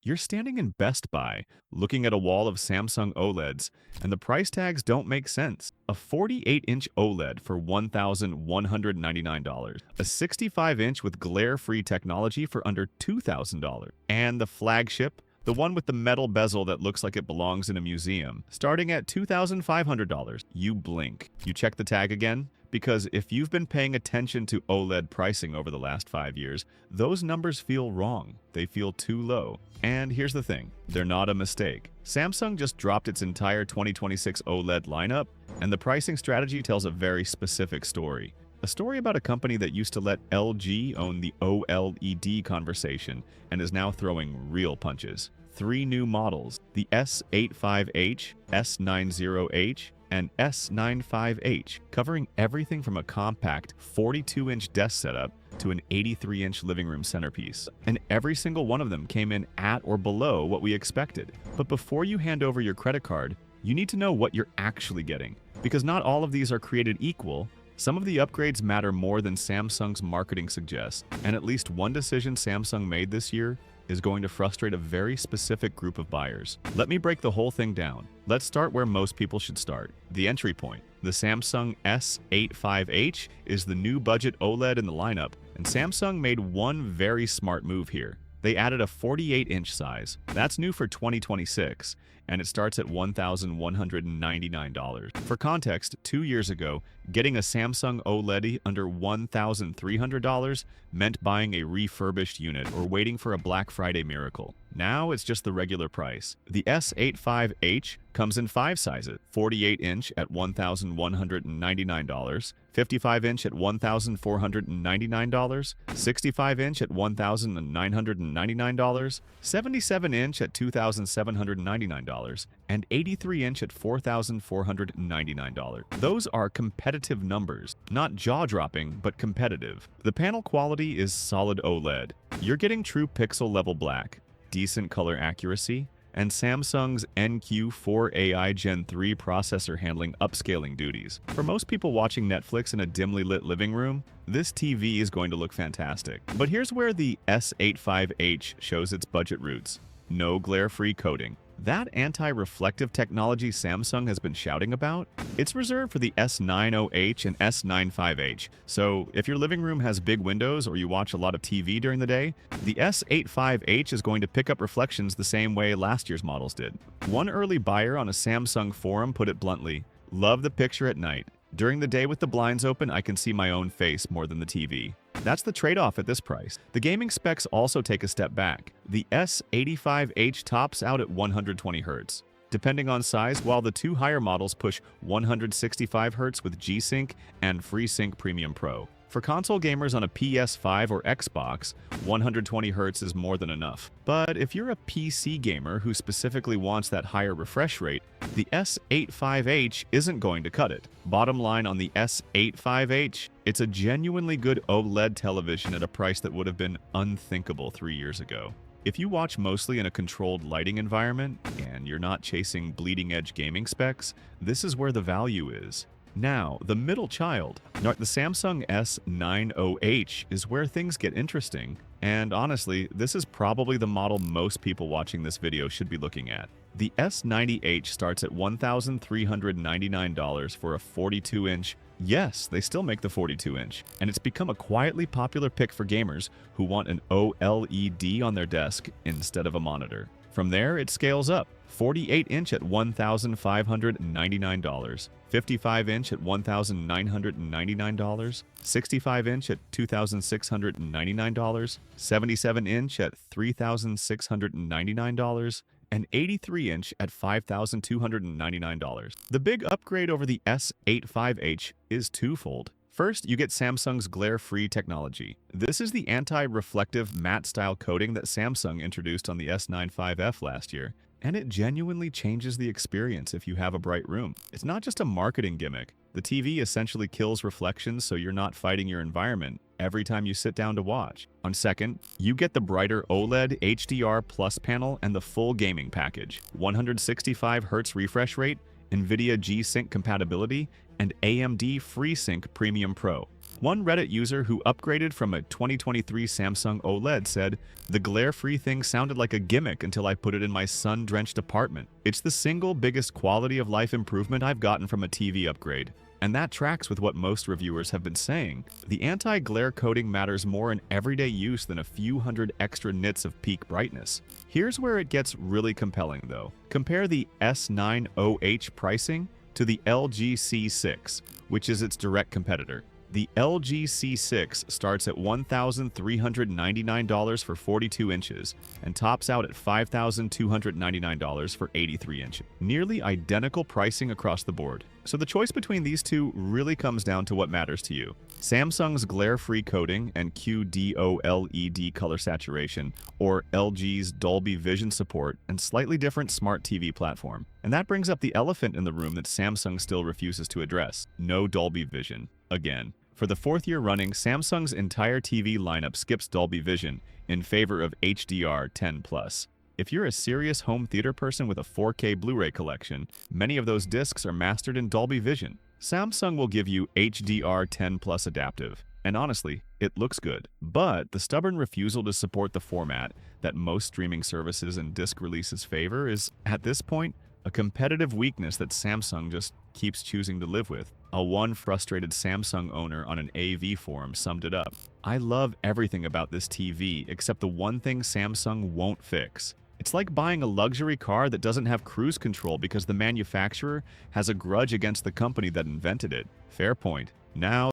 You're standing in Best Buy, looking at a wall of Samsung OLEDs, and the price tags don't make sense. A 48-inch OLED for $1,199, a 65-inch with glare-free technology for under $2,000, and the flagship, the one with the metal bezel that looks like it belongs in a museum, starting at $2,500. You blink. You check the tag again, because if you've been paying attention to OLED pricing over the last 5 years, those numbers feel wrong. They feel too low. And here's the thing, they're not a mistake. Samsung just dropped its entire 2026 OLED lineup, and the pricing strategy tells a very specific story. A story about a company that used to let LG own the OLED conversation and is now throwing real punches. 3 new models, the S85H, S90H, and S95H, covering everything from a compact 42-inch desk setup to an 83-inch living room centerpiece. And every single one of them came in at or below what we expected. But before you hand over your credit card, you need to know what you're actually getting. Because not all of these are created equal, some of the upgrades matter more than Samsung's marketing suggests. And at least one decision Samsung made this year is going to frustrate a very specific group of buyers. Let me break the whole thing down. Let's start where most people should start, the entry point. The Samsung S85H is the new budget OLED in the lineup, and Samsung made one very smart move here. They added a 48-inch size. That's new for 2026, and it starts at $1,199. For context, 2 years ago, getting a Samsung OLED under $1,300 meant buying a refurbished unit or waiting for a Black Friday miracle. Now it's just the regular price. The S85H comes in 5 sizes: 48-inch at $1,199, 55-inch at $1,499, 65-inch at $1,999, 77-inch at $2,799, and 83-inch at $4,499. Those are competitive numbers, not jaw-dropping, but competitive. The panel quality is solid OLED. You're getting true pixel-level black, decent color accuracy, and Samsung's NQ4AI Gen 3 processor handling upscaling duties. For most people watching Netflix in a dimly lit living room, this TV is going to look fantastic. But here's where the S85H shows its budget roots. No glare-free coating. That anti-reflective technology Samsung has been shouting about, it's reserved for the S90H and S95H. So if your living room has big windows or you watch a lot of TV during the day, the S85H is going to pick up reflections the same way last year's models did. One early buyer on a Samsung forum put it bluntly, "Love the picture at night. During the day with the blinds open, I can see my own face more than the TV." That's the trade-off at this price. The gaming specs also take a step back. The S85H tops out at 120 Hz. Depending on size, while the 2 higher models push 165 Hz with G-Sync and FreeSync Premium Pro. For console gamers on a PS5 or Xbox, 120 Hz is more than enough. But if you're a PC gamer who specifically wants that higher refresh rate, the S85H isn't going to cut it. Bottom line on the S85H, it's a genuinely good OLED television at a price that would have been unthinkable 3 years ago. If you watch mostly in a controlled lighting environment, and you're not chasing bleeding-edge gaming specs, this is where the value is. Now, the middle child. Now, the Samsung S90H is where things get interesting, and honestly, this is probably the model most people watching this video should be looking at. The S90H starts at $1,399 for a 42-inch. Yes, they still make the 42-inch, and it's become a quietly popular pick for gamers who want an OLED on their desk instead of a monitor. From there, it scales up. 48-inch at $1,599, 55-inch at $1,999, 65-inch at $2,699, 77-inch at $3,699, and 83-inch at $5,299. The big upgrade over the S85H is twofold. First, you get Samsung's glare-free technology. This is the anti-reflective matte-style coating that Samsung introduced on the S95F last year, and it genuinely changes the experience if you have a bright room. It's not just a marketing gimmick. The TV essentially kills reflections so you're not fighting your environment every time you sit down to watch. On second, you get the brighter OLED HDR Plus panel and the full gaming package. 165 Hz refresh rate, NVIDIA G-Sync compatibility, and AMD FreeSync Premium Pro. One Reddit user who upgraded from a 2023 Samsung OLED said, "The glare-free thing sounded like a gimmick until I put it in my sun-drenched apartment. It's the single biggest quality of life improvement I've gotten from a TV upgrade." And that tracks with what most reviewers have been saying. The anti-glare coating matters more in everyday use than a few hundred extra nits of peak brightness. Here's where it gets really compelling though. Compare the S90H pricing to the LG C6, which is its direct competitor. The LG C6 starts at $1,399 for 42 inches and tops out at $5,299 for 83 inches. Nearly identical pricing across the board. So the choice between these two really comes down to what matters to you. Samsung's glare-free coating and QD-OLED color saturation, or LG's Dolby Vision support, and slightly different smart TV platform. And that brings up the elephant in the room that Samsung still refuses to address: no Dolby Vision. Again. For the fourth year running, Samsung's entire TV lineup skips Dolby Vision in favor of HDR10+. If you're a serious home theater person with a 4K Blu-ray collection, many of those discs are mastered in Dolby Vision. Samsung will give you HDR10+ adaptive, and honestly, it looks good. But the stubborn refusal to support the format that most streaming services and disc releases favor is, at this point, a competitive weakness that Samsung just keeps choosing to live with. One frustrated Samsung owner on an AV forum summed it up: "I love everything about this TV except the one thing Samsung won't fix. It's like buying a luxury car that doesn't have cruise control because the manufacturer has a grudge against the company that invented it." Fair point. Now,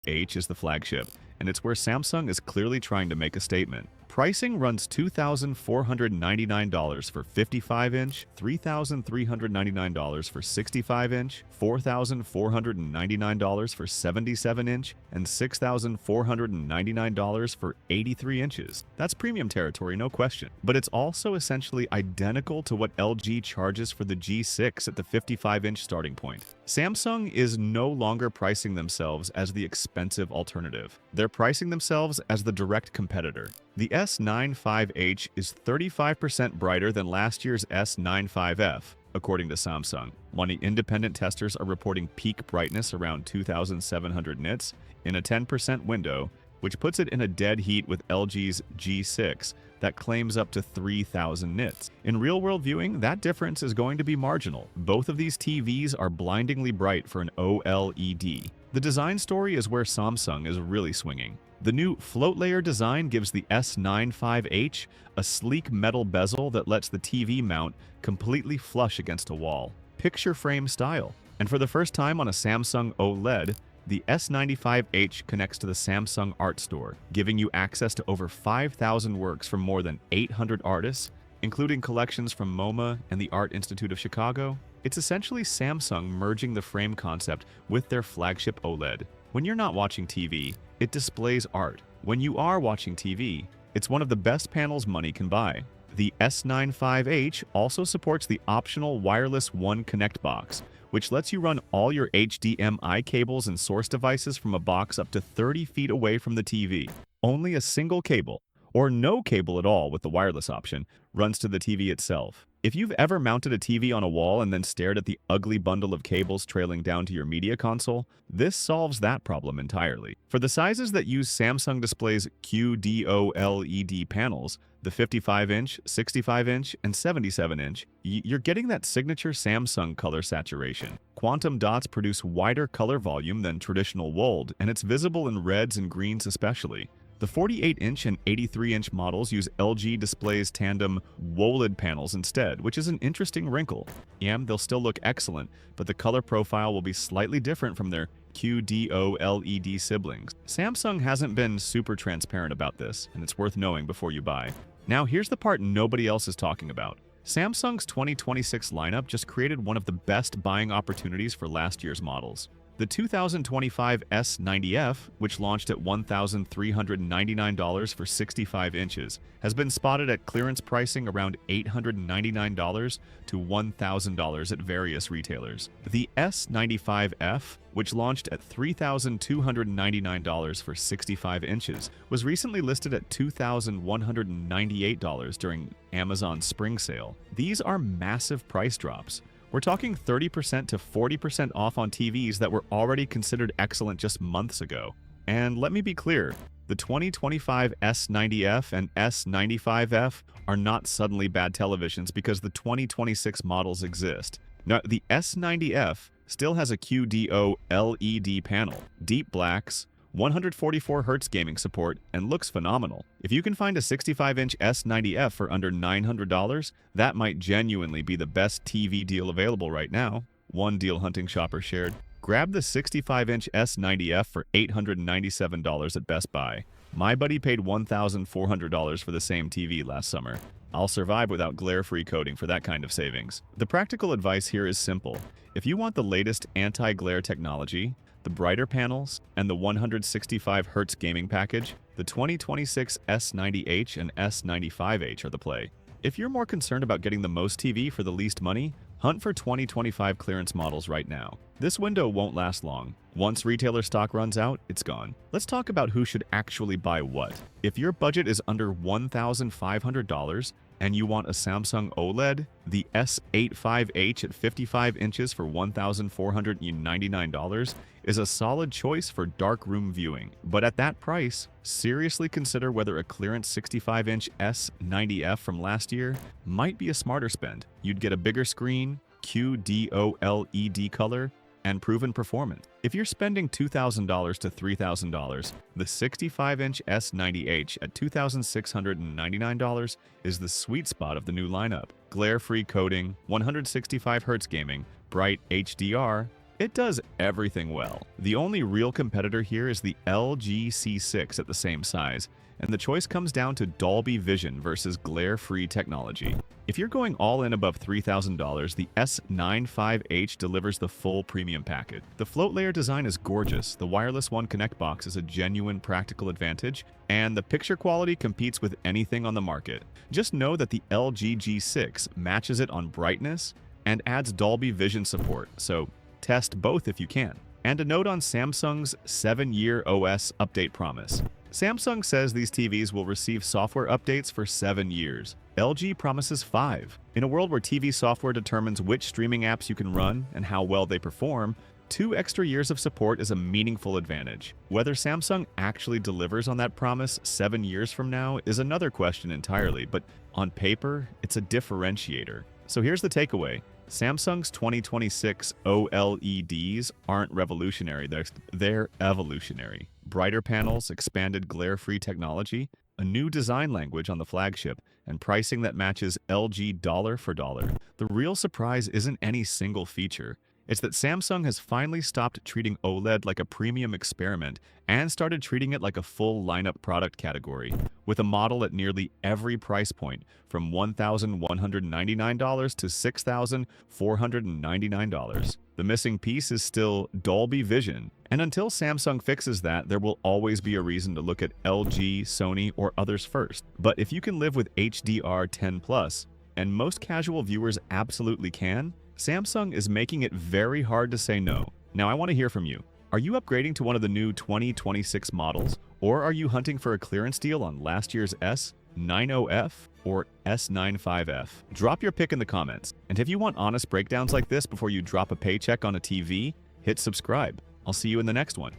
H is the flagship, and it's where Samsung is clearly trying to make a statement. Pricing runs $2,499 for 55-inch, $3,399 for 65-inch, $4,499 for 77-inch, and $6,499 for 83 inches. That's premium territory, no question. But it's also essentially identical to what LG charges for the G6 at the 55-inch starting point. Samsung is no longer pricing themselves as the expensive alternative. They're pricing themselves as the direct competitor. The S95H is 35% brighter than last year's S95F, according to Samsung. Many independent testers are reporting peak brightness around 2,700 nits in a 10% window, which puts it in a dead heat with LG's G6 that claims up to 3,000 nits. In real-world viewing, that difference is going to be marginal. Both of these TVs are blindingly bright for an OLED. The design story is where Samsung is really swinging. The new float layer design gives the S95H a sleek metal bezel that lets the TV mount completely flush against a wall. Picture frame style. And for the first time on a Samsung OLED, the S95H connects to the Samsung Art Store, giving you access to over 5,000 works from more than 800 artists, including collections from MoMA and the Art Institute of Chicago. It's essentially Samsung merging the frame concept with their flagship OLED. When you're not watching TV, it displays art. When you are watching TV, it's one of the best panels money can buy. The S95H also supports the optional wireless One Connect box, which lets you run all your HDMI cables and source devices from a box up to 30 feet away from the TV. Only a single cable, or no cable at all with the wireless option, runs to the TV itself. If you've ever mounted a TV on a wall and then stared at the ugly bundle of cables trailing down to your media console, this solves that problem entirely. For the sizes that use Samsung Display's QD-OLED panels, the 55-inch, 65-inch, and 77-inch, you're getting that signature Samsung color saturation. Quantum dots produce wider color volume than traditional WOLED, and it's visible in reds and greens especially. The 48-inch and 83-inch models use LG Display's tandem OLED panels instead, which is an interesting wrinkle. Yeah, they'll still look excellent, but the color profile will be slightly different from their QD-OLED siblings. Samsung hasn't been super transparent about this, and it's worth knowing before you buy. Now here's the part nobody else is talking about. Samsung's 2026 lineup just created one of the best buying opportunities for last year's models. The 2025 S90F, which launched at $1,399 for 65 inches, has been spotted at clearance pricing around $899 to $1,000 at various retailers. The S95F, which launched at $3,299 for 65 inches, was recently listed at $2,198 during Amazon's spring sale. These are massive price drops. We're talking 30% to 40% off on TVs that were already considered excellent just months ago. And let me be clear, the 2025 S90F and S95F are not suddenly bad televisions because the 2026 models exist. Now, the S90F still has a QDO LED panel, deep blacks, 144Hz gaming support, and looks phenomenal. If you can find a 65-inch S90F for under $900, that might genuinely be the best TV deal available right now. One deal hunting shopper shared. Grab the 65-inch S90F for $897 at Best Buy. My buddy paid $1,400 for the same TV last summer. I'll survive without glare-free coating for that kind of savings. The practical advice here is simple. If you want the latest anti-glare technology, the brighter panels, and the 165Hz gaming package, the 2026 S90H and S95H are the play. If you're more concerned about getting the most TV for the least money, hunt for 2025 clearance models right now. This window won't last long. Once retailer stock runs out, it's gone. Let's talk about who should actually buy what. If your budget is under $1,500 and you want a Samsung OLED, the S85H at 55 inches for $1,499 is a solid choice for darkroom viewing. But at that price, seriously consider whether a clearance 65-inch S90F from last year might be a smarter spend. You'd get a bigger screen, QDO LED color, and proven performance. If you're spending $2,000 to $3,000, the 65-inch S90H at $2,699 is the sweet spot of the new lineup. Glare-free coating, 165Hz gaming, bright HDR, it does everything well. The only real competitor here is the LG C6 at the same size, and the choice comes down to Dolby Vision versus glare-free technology. If you're going all in above $3,000, the S95H delivers the full premium package. The float layer design is gorgeous, the wireless One Connect box is a genuine practical advantage, and the picture quality competes with anything on the market. Just know that the LG G6 matches it on brightness and adds Dolby Vision support, so test both if you can. And a note on Samsung's 7-year OS update promise. Samsung says these TVs will receive software updates for 7 years. LG promises 5. In a world where TV software determines which streaming apps you can run and how well they perform, 2 extra years of support is a meaningful advantage. Whether Samsung actually delivers on that promise 7 years from now is another question entirely, but on paper, it's a differentiator. So here's the takeaway. Samsung's 2026 OLEDs aren't revolutionary, they're evolutionary. Brighter panels, expanded glare-free technology, a new design language on the flagship, and pricing that matches LG dollar for dollar. The real surprise isn't any single feature. It's that Samsung has finally stopped treating OLED like a premium experiment and started treating it like a full lineup product category, with a model at nearly every price point, from $1,199 to $6,499. The missing piece is still Dolby Vision, and until Samsung fixes that, there will always be a reason to look at LG, Sony, or others first. But if you can live with HDR10+, and most casual viewers absolutely can, Samsung is making it very hard to say no. Now I want to hear from you. Are you upgrading to one of the new 2026 models, or are you hunting for a clearance deal on last year's S90F or S95F? Drop your pick in the comments. And if you want honest breakdowns like this before you drop a paycheck on a TV, hit subscribe. I'll see you in the next one.